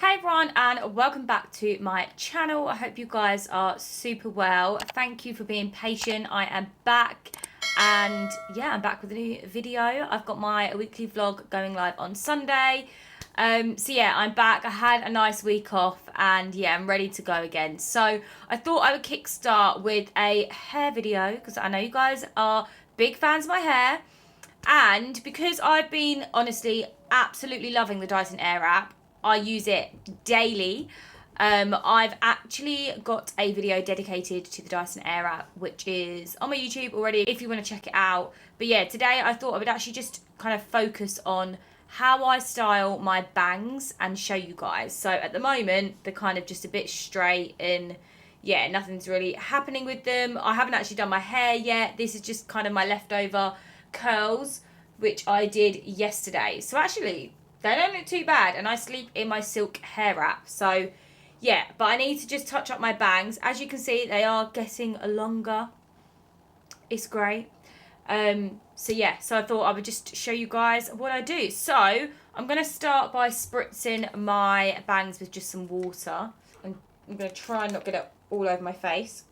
Hey everyone, and welcome back to my channel. I hope you guys are super well. Thank you for being patient. I am back, and yeah, I'm back with a new video. I've got my weekly vlog going live on Sunday. So yeah, I'm back. I had a nice week off, and yeah, I'm ready to go again. So I thought I would kickstart with a hair video because I know you guys are big fans of my hair, and because I've been honestly absolutely loving the Dyson Airwrap. I use it daily. I've actually got a video dedicated to the Dyson Airwrap, which is on my YouTube already if you want to check it out. But yeah, today I thought I would actually just kind of focus on how I style my bangs and show you guys. So at the moment, they're kind of just a bit straight and yeah, nothing's really happening with them. I haven't actually done my hair yet. This is just kind of my leftover curls, which I did yesterday. So actually, they don't look too bad, and I sleep in my silk hair wrap. So, yeah, but I need to just touch up my bangs. As you can see, they are getting longer. It's great. So, yeah, so I thought I would just show you guys what I do. So, I'm going to start by spritzing my bangs with just some water. I'm going to try and not get it all over my face.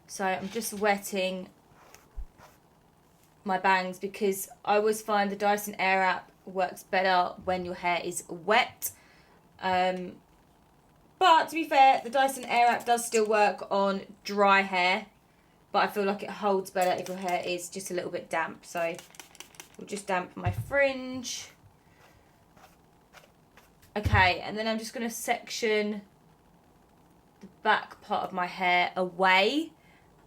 So, I'm just wetting my bangs because I always find the Dyson Airwrap works better when your hair is wet. But to be fair, the Dyson Airwrap does still work on dry hair, but I feel like it holds better if your hair is just a little bit damp. So we'll just damp my fringe. Okay, and then I'm just going to section the back part of my hair away.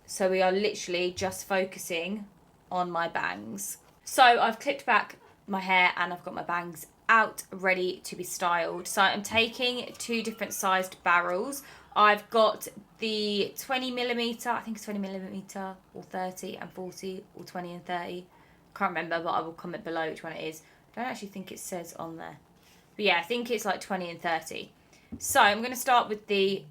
So we are literally just focusing on my bangs. So I've clipped back my hair and I've got my bangs out ready to be styled. So I'm taking two different sized barrels. I've got the 20mm, I think it's 20mm, or 30 and 40, or 20 and 30. Can't remember, but I will comment below which one it is. I don't actually think it says on there. But yeah, I think it's like 20 and 30. So I'm going to start with the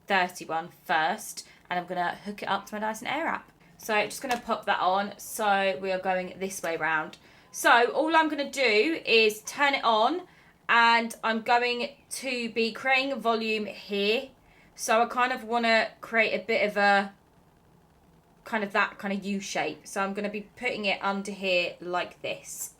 30 one first, and I'm going to hook it up to my Dyson Airwrap. So I'm just going to pop that on. So we are going this way round. So all I'm going to do is turn it on, and I'm going to be creating volume here. So I kind of want to create a bit of a kind of that kind of U shape. So I'm going to be putting it under here like this.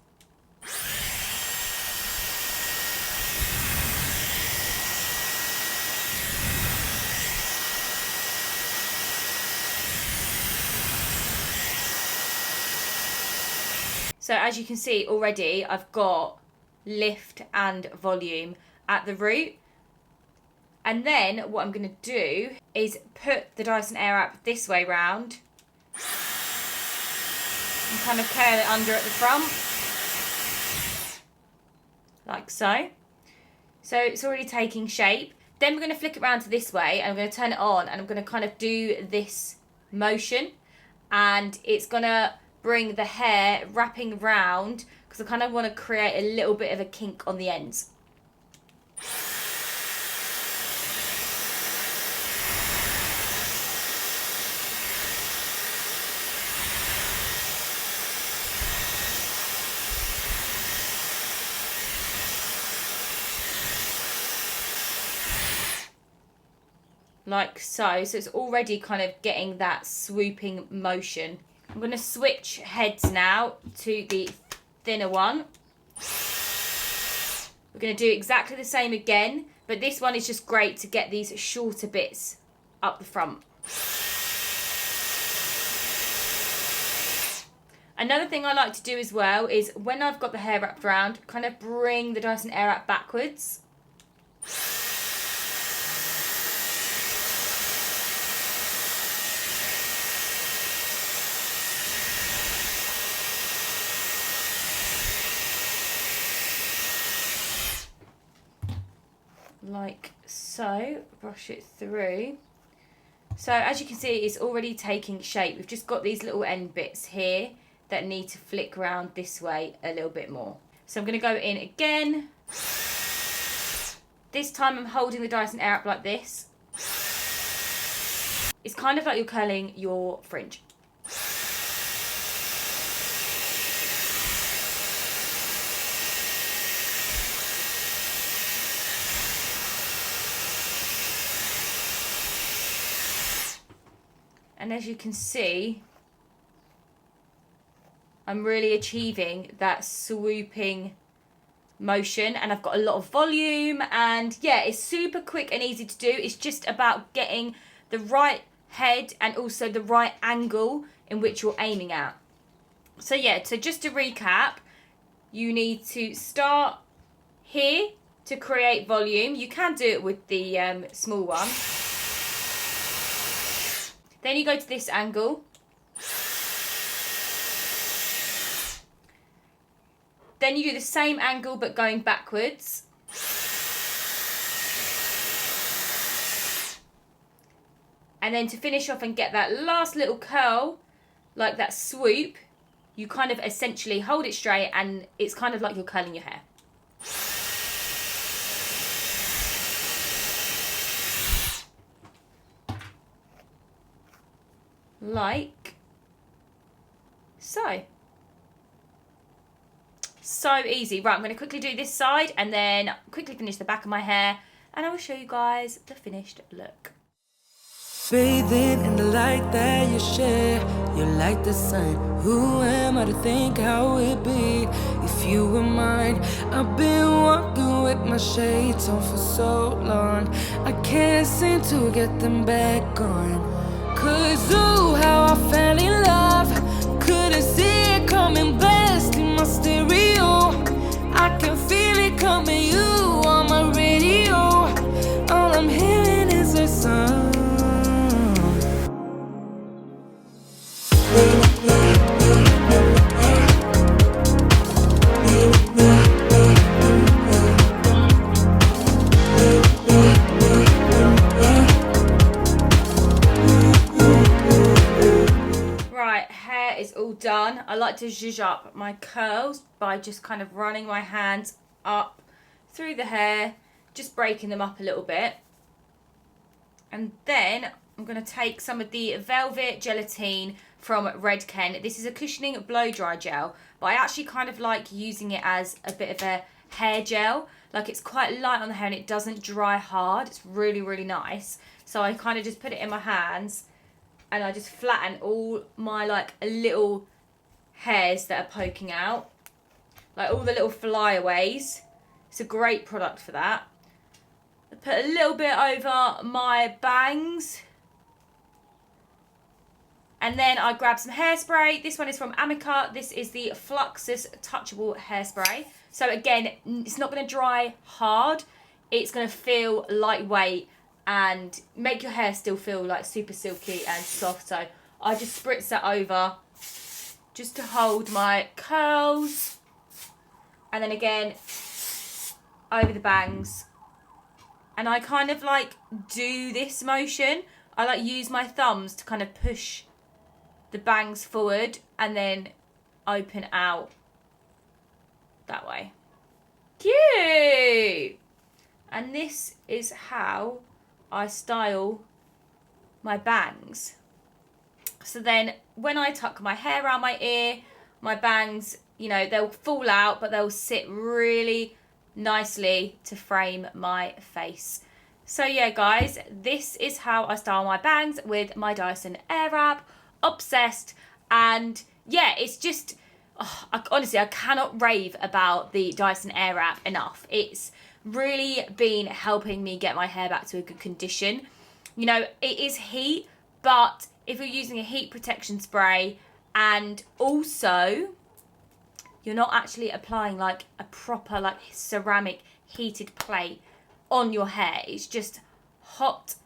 So as you can see already, I've got lift and volume at the root. And then what I'm going to do is put the Dyson Airwrap this way round and kind of curl it under at the front, like so. So it's already taking shape. Then we're going to flick it around to this way, and I'm going to turn it on, and I'm going to kind of do this motion, and it's going to bring the hair wrapping round because I kind of want to create a little bit of a kink on the ends. Like so. So it's already kind of getting that swooping motion. I'm going to switch heads now to the thinner one. We're going to do exactly the same again, but this one is just great to get these shorter bits up the front. Another thing I like to do as well is when I've got the hair wrapped around, kind of bring the Dyson Airwrap backwards. Like so, brush it through. So as you can see, it's already taking shape. We've just got these little end bits here that need to flick around this way a little bit more. So I'm going to go in again. This time I'm holding the Dyson Airwrap like this. It's kind of like you're curling your fringe. And as you can see, I'm really achieving that swooping motion, and I've got a lot of volume, and yeah, it's super quick and easy to do. It's just about getting the right head and also the right angle in which you're aiming at. So yeah, so just to recap, you need to start here to create volume. You can do it with the small one. Then you go to this angle. Then you do the same angle but going backwards. And then to finish off and get that last little curl, like that swoop, you kind of essentially hold it straight and it's kind of like you're curling your hair. Like so. So easy. Right, I'm going to quickly do this side and then quickly finish the back of my hair, and I will show you guys the finished look. Bathing in the light that you share, you're like the sun. Who am I to think how it'd be if you were mine? I've been walking with my shades on for so long, I can't seem to get them back on. 'Cause ooh, how I fell in love, couldn't see it coming, blasting my stereo. I can feel it coming, you on my radio. All I'm hearing is a song. Done. I like to zhuzh up my curls by just kind of running my hands up through the hair, just breaking them up a little bit. And then I'm going to take some of the Velvet Gelatine from Redken. This is a cushioning blow dry gel, but I actually kind of like using it as a bit of a hair gel. Like, it's quite light on the hair and it doesn't dry hard. It's really, really nice. So I kind of just put it in my hands and I just flatten all my like little hairs that are poking out, like all the little flyaways. It's a great product for that. I put a little bit over my bangs, and then I grab some hairspray. This one is from Amika. This is the Fluxus Touchable hairspray. So again, it's not going to dry hard. It's going to feel lightweight and make your hair still feel like super silky and soft. So I just spritz that over just to hold my curls, and then again over the bangs. And I kind of like do this motion. I like use my thumbs to kind of push the bangs forward and then open out that way. Cute! And this is how I style my bangs. So then when I tuck my hair around my ear, my bangs, you know, they'll fall out, but they'll sit really nicely to frame my face. So yeah, guys, this is how I style my bangs with my Dyson Airwrap. Obsessed. And yeah, it's just, honestly, I cannot rave about the Dyson Airwrap enough. It's really been helping me get my hair back to a good condition. You know, it is heat, but if you're using a heat protection spray and also you're not actually applying like a proper like ceramic heated plate on your hair, it's just hot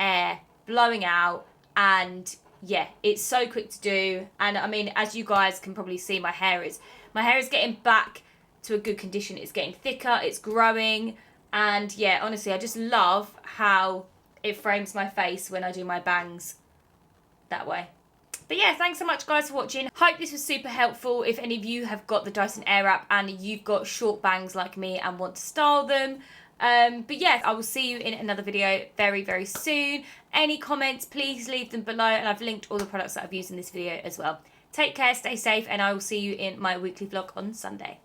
air blowing out, and yeah, it's so quick to do. And I mean, as you guys can probably see, my hair is getting back to a good condition. It's getting thicker, it's growing, and yeah, honestly, I just love how it frames my face when I do my bangs that way. But yeah, thanks so much guys for watching. Hope this was super helpful. If any of you have got the Dyson Airwrap and you've got short bangs like me and want to style them, but yeah, I will see you in another video very, very soon. Any comments, please leave them below, and I've linked all the products that I've used in this video as well. Take care, stay safe, and I will see you in my weekly vlog on Sunday.